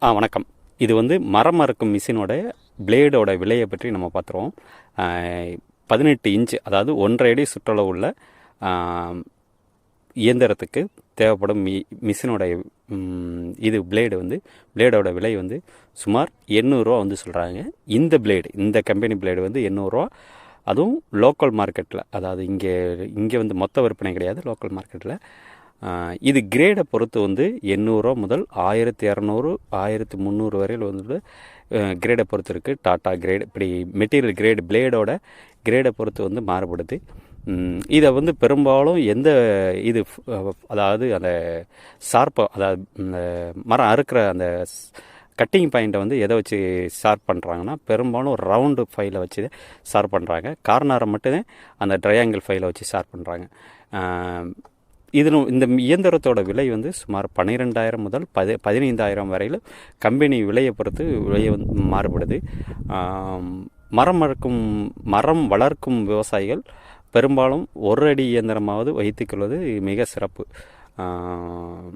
வணக்கம். இது வந்து மரம் அறுக்கும் மிஷினோட பிளேடோட விலையை பற்றி நம்ம பார்த்துருவோம். 18 இன்ச்சு, அதாவது 1.5 அடி சுற்றளவு உள்ள இயந்திரத்துக்கு தேவைப்படும் மிஷினோட இது பிளேடோட விலை வந்து சுமார் 800 ரூபா வந்து சொல்கிறாங்க. இந்த கம்பெனி பிளேடு வந்து 800 ரூபா. அதுவும் லோக்கல் மார்க்கெட்டில், அதாவது இங்கே வந்து மொத்த விற்பனை கிடையாது, லோக்கல் மார்க்கெட்டில். இது கிரேடை பொறுத்து வந்து 800 ரூபா முதல் 1200 1300 வரையில் வந்து கிரேடை பொறுத்து இருக்குது. டாட்டா கிரேடு, இப்படி மெட்டீரியல் கிரேடு, பிளேடோட கிரேடை பொறுத்து வந்து மாறுபடுது. இதை வந்து பெரும்பாலும் அதாவது அந்த அதாவது இந்த மரம் அறுக்கிற அந்த கட்டிங் பாயிண்ட்டை வந்து எதை வச்சு ஷார்ப் பண்ணுறாங்கன்னா, பெரும்பாலும் ரவுண்டு ஃபைலை வச்சு ஷார்ப் பண்ணுறாங்க. கார்னரை மட்டும்தான் அந்த ட்ரையாங்கிள் ஃபைலை வச்சு ஷார்ப் பண்ணுறாங்க. இந்த இயந்திரத்தோட விலை வந்து சுமார் 12,000 முதல் 15,000 வரையில் கம்பெனி விலையை பொறுத்து வந்து மாறுபடுது. மரம் வளர்க்கும் விவசாயிகள் பெரும்பாலும் ஒரு அடி இயந்திரமாவது வைத்துக்கொள்வது மிக சிறப்பு.